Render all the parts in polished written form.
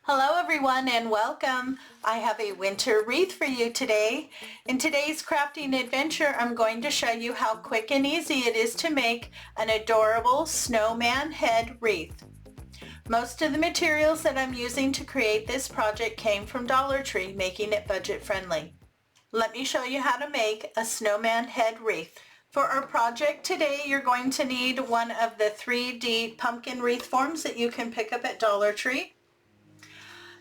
Hello everyone and welcome. I have a winter wreath for you today. In today's crafting adventure, I'm going to show you how quick and easy it is to make an adorable snowman head wreath. Most of the materials that I'm using to create this project came from Dollar Tree, making it budget friendly. Let me show you how to make a snowman head wreath. For our project today, you're going to need one of the 3D pumpkin wreath forms that you can pick up at Dollar Tree.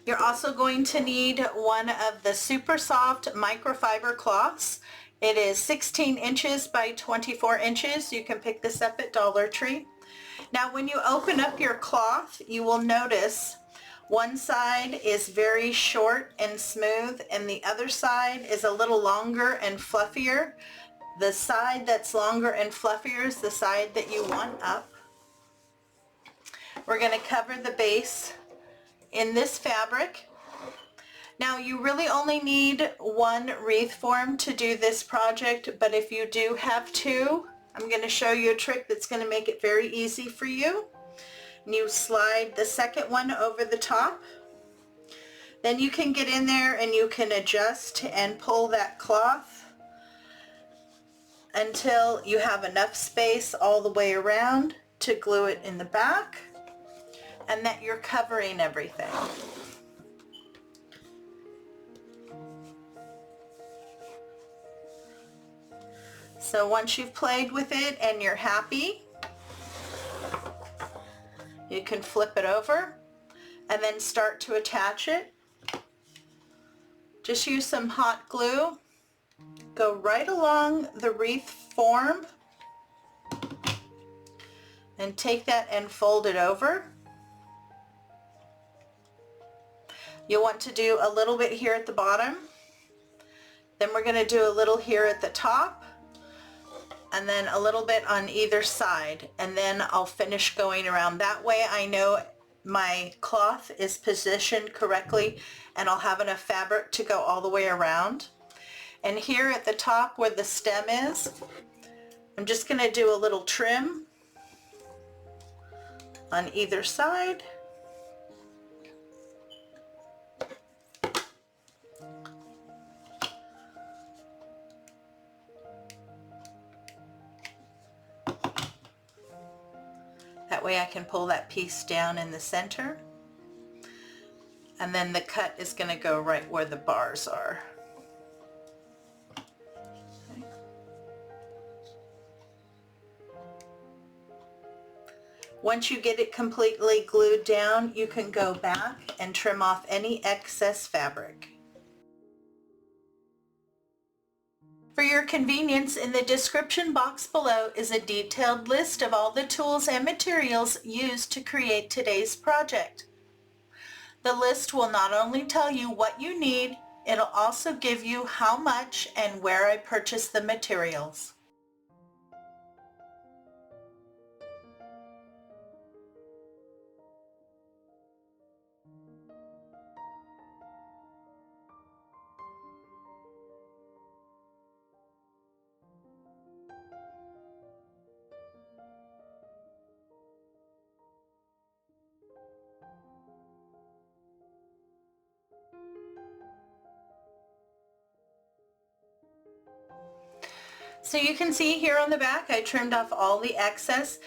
You're also going to need one of the super soft microfiber cloths. It is 16 inches by 24 inches. You can pick this up at Dollar Tree. Now when you open up your cloth, you will notice one side is very short and smooth and the other side is a little longer and fluffier. The side that's longer and fluffier is the side that you want up. We're going to cover the base in this fabric. Now you really only need one wreath form to do this project, but if you do have two, I'm going to show you a trick that's going to make it very easy for you. And you slide the second one over the top. Then you can get in there and you can adjust and pull that cloth until you have enough space all the way around to glue it in the back, and that you're covering everything. So once you've played with it and you're happy, you can flip it over and then start to attach it. Just use some hot glue, go right along the wreath form, and take that and fold it over. You'll want to do a little bit here at the bottom, then we're going to do a little here at the top, and then a little bit on either side, and then I'll finish going around. That way I know my cloth is positioned correctly and I'll have enough fabric to go all the way around. And here at the top where the stem is, I'm just going to do a little trim on either side. That way I can pull that piece down in the center, and then the cut is going to go right where the bars are. Okay. Once you get it completely glued down, you can go back and trim off any excess fabric. For your convenience, in the description box below is a detailed list of all the tools and materials used to create today's project. The list will not only tell you what you need, it'll also give you how much and where I purchased the materials. So you can see here on the back I trimmed off all the excess,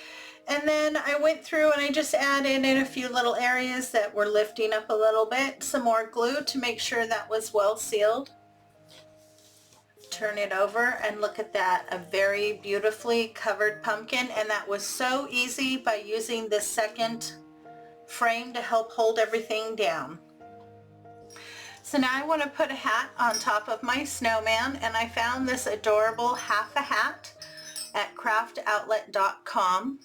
and then I went through and I just added in a few little areas that were lifting up a little bit, some more glue to make sure that was well sealed. Turn it over and look at that, a very beautifully covered pumpkin, and that was so easy by using the second frame to help hold everything down. So now I want to put a hat on top of my snowman, and I found this adorable half a hat at craftoutlet.com.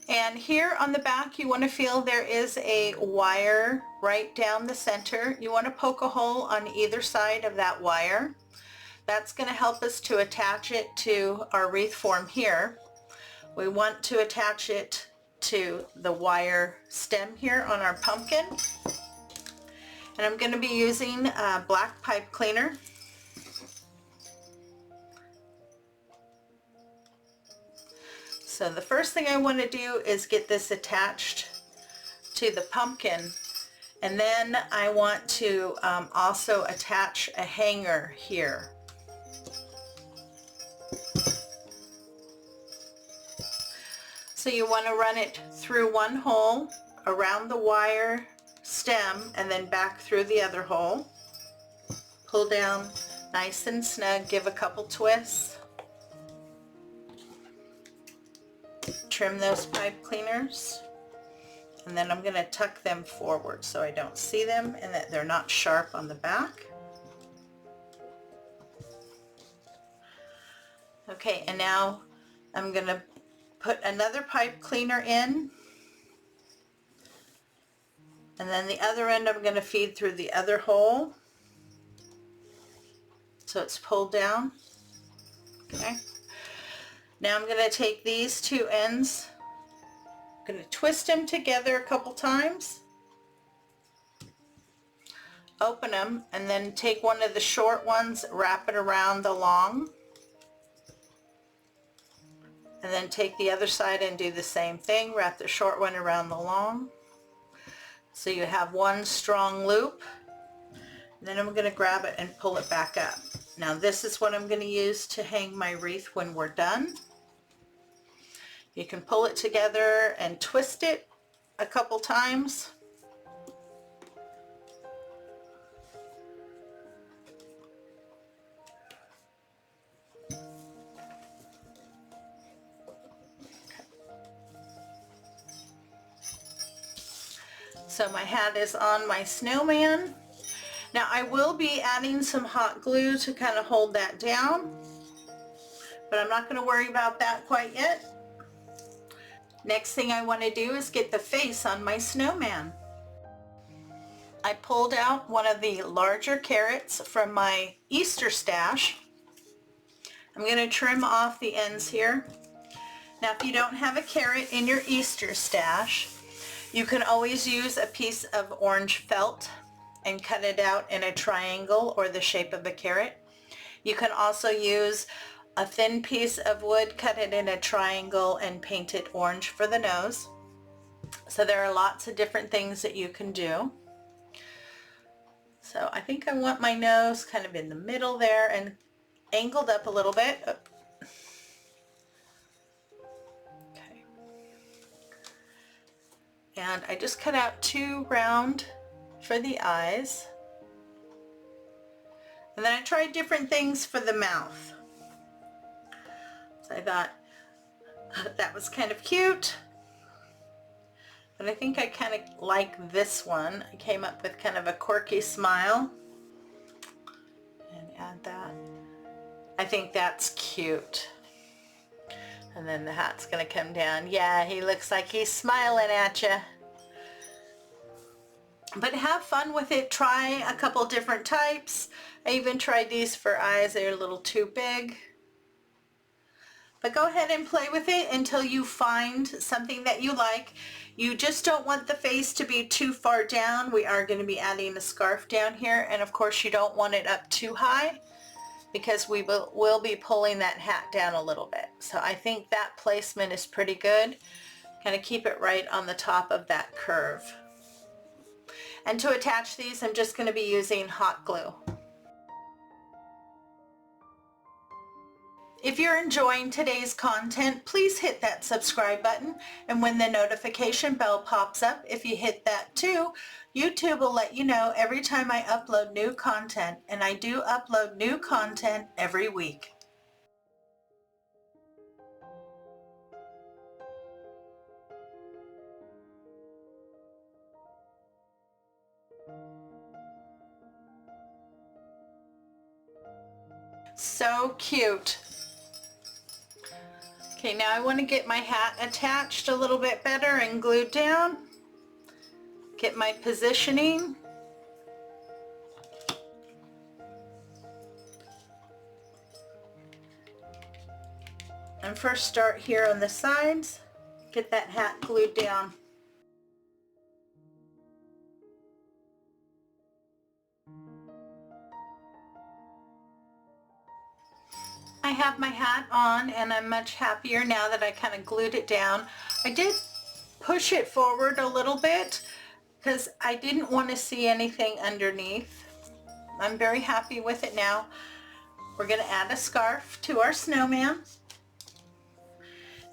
And here on the back you want to feel there is a wire right down the center. You want to poke a hole on either side of that wire. That's going to help us to attach it to our wreath form here. We want to attach it to the wire stem here on our pumpkin. And I'm going to be using black pipe cleaner. So the first thing I want to do is get this attached to the pumpkin, And then I want to also attach a hanger here. So you want to run it through one hole, around the wire stem, and then back through the other hole. Pull down nice and snug, give a couple twists. Trim those pipe cleaners. And then I'm going to tuck them forward so I don't see them and that they're not sharp on the back. Okay, and now I'm going to put another pipe cleaner in. And then the other end I'm going to feed through the other hole. So it's pulled down. Okay. Now I'm going to take these two ends, I'm going to twist them together a couple times, open them, and then take one of the short ones, wrap it around the long, and then take the other side and do the same thing, wrap the short one around the long. So you have one strong loop. And then I'm going to grab it and pull it back up. Now this is what I'm going to use to hang my wreath when we're done. You can pull it together and twist it a couple times. So my hat is on my snowman. Now I will be adding some hot glue to kind of hold that down, but I'm not going to worry about that quite yet. Next thing I want to do is get the face on my snowman. I pulled out one of the larger carrots from my Easter stash. I'm going to trim off the ends here. Now if you don't have a carrot in your Easter stash, you can always use a piece of orange felt and cut it out in a triangle or the shape of a carrot. You can also use a thin piece of wood, cut it in a triangle and paint it orange for the nose. So there are lots of different things that you can do. So I think I want my nose kind of in the middle there and angled up a little bit. Okay. And I just cut out two round for the eyes. And then I tried different things for the mouth. So I thought that was kind of cute. But I think I kind of like this one. I came up with kind of a quirky smile. And add that. I think that's cute. And then the hat's going to come down. Yeah, he looks like he's smiling at you. But have fun with it. Try a couple different types. I even tried these for eyes. They're a little too big. But go ahead and play with it until you find something that you like. You just don't want the face to be too far down. We are going to be adding a scarf down here. And of course you don't want it up too high because we will be pulling that hat down a little bit. So I think that placement is pretty good. Kind of keep it right on the top of that curve. And to attach these, I'm just going to be using hot glue. If you're enjoying today's content, please hit that subscribe button, and when the notification bell pops up, if you hit that too, YouTube will let you know every time I upload new content, and I do upload new content every week. So cute. Okay, now I want to get my hat attached a little bit better and glued down. Get my positioning. And first start here on the sides. Get that hat glued down. I have my hat on and I'm much happier now that I kind of glued it down. I did push it forward a little bit because I didn't want to see anything underneath. I'm very happy with it now. We're going to add a scarf to our snowman.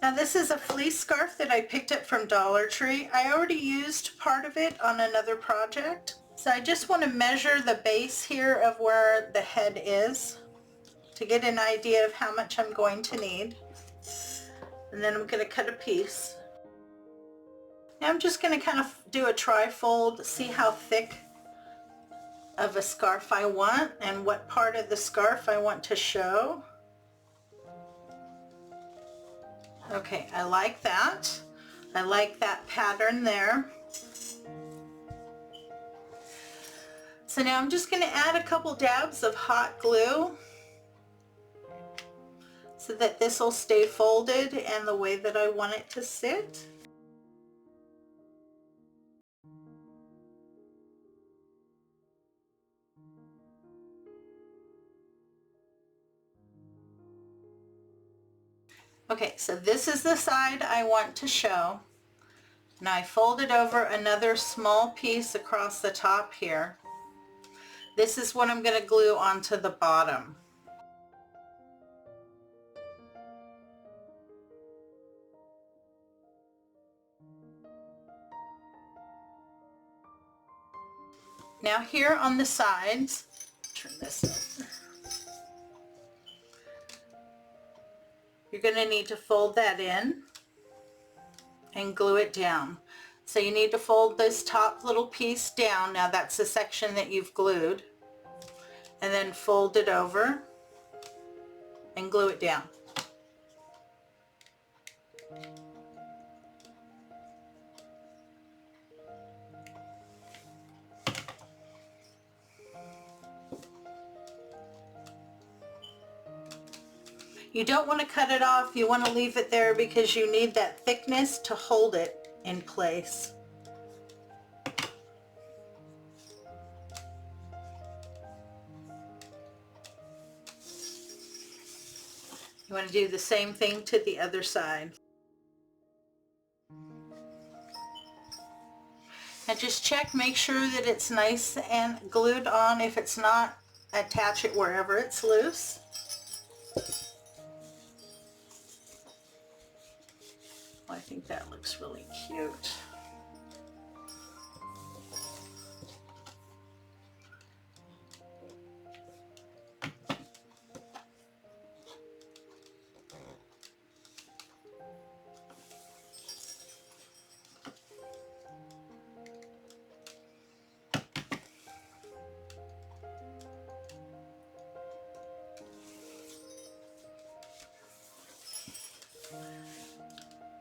Now this is a fleece scarf that I picked up from Dollar Tree. I already used part of it on another project. So I just want to measure the base here of where the head is to get an idea of how much I'm going to need. And then I'm going to cut a piece. Now I'm just going to kind of do a tri-fold, see how thick of a scarf I want and what part of the scarf I want to show. Okay, I like that. I like that pattern there. So now I'm just going to add a couple dabs of hot glue so that this will stay folded and the way that I want it to sit. Okay, so this is the side I want to show. Now I folded over another small piece across the top here. This is what I'm going to glue onto the bottom. Now here on the sides, turn this up. You're going to need to fold that in and glue it down. So you need to fold this top little piece down. Now that's the section that you've glued. And then fold it over and glue it down. You don't want to cut it off, you want to leave it there because you need that thickness to hold it in place. You want to do the same thing to the other side. Now just check, make sure that it's nice and glued on. If it's not, attach it wherever it's loose. I think that looks really cute.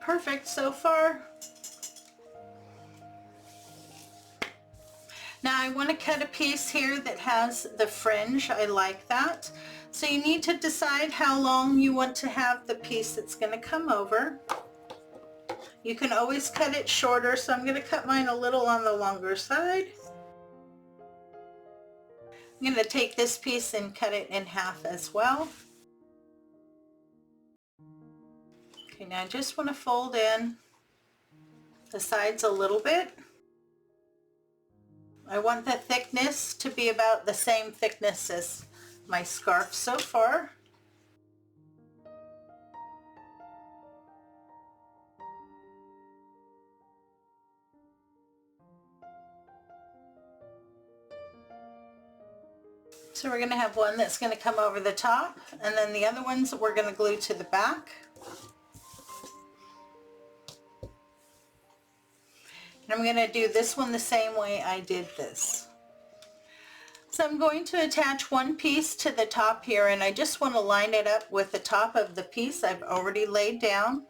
Perfect so far. Now I want to cut a piece here that has the fringe. I like that. So you need to decide how long you want to have the piece that's going to come over. You can always cut it shorter, so I'm going to cut mine a little on the longer side. I'm going to take this piece and cut it in half as well. Okay, now I just want to fold in the sides a little bit. I want the thickness to be about the same thickness as my scarf so far. So we're going to have one that's going to come over the top, and then the other ones we're going to glue to the back. And I'm going to do this one the same way I did this. So I'm going to attach one piece to the top here, and I just want to line it up with the top of the piece I've already laid down.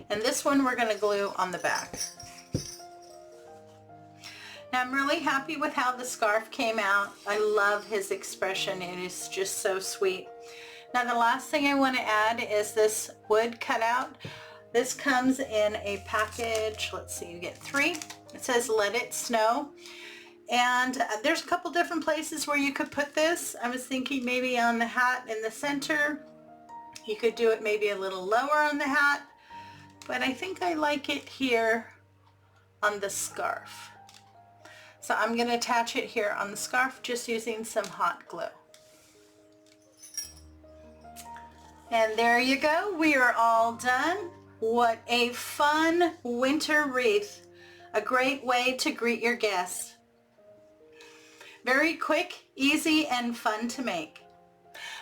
And this one we're going to glue on the back. Now I'm really happy with how the scarf came out. I love his expression. It is just so sweet. Now the last thing I want to add is this wood cutout. This comes in a package. Let's see, you get 3. It says Let It Snow. And there's a couple different places where you could put this. I was thinking maybe on the hat in the center. You could do it maybe a little lower on the hat, but I think I like it here on the scarf. So I'm going to attach it here on the scarf just using some hot glue. And there you go. We are all done. What a fun winter wreath. A great way to greet your guests. Very quick, easy, and fun to make.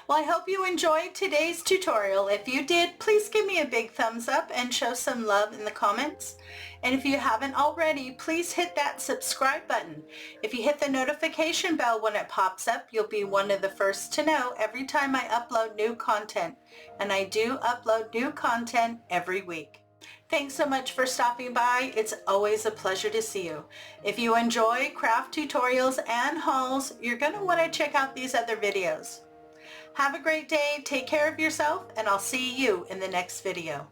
Well, I hope you enjoyed today's tutorial. If you did, please give me a big thumbs up and show some love in the comments. And if you haven't already, please hit that subscribe button. If you hit the notification bell when it pops up, you'll be one of the first to know every time I upload new content. And I do upload new content every week. Thanks so much for stopping by. It's always a pleasure to see you. If you enjoy craft tutorials and hauls, you're going to want to check out these other videos. Have a great day, take care of yourself, and I'll see you in the next video.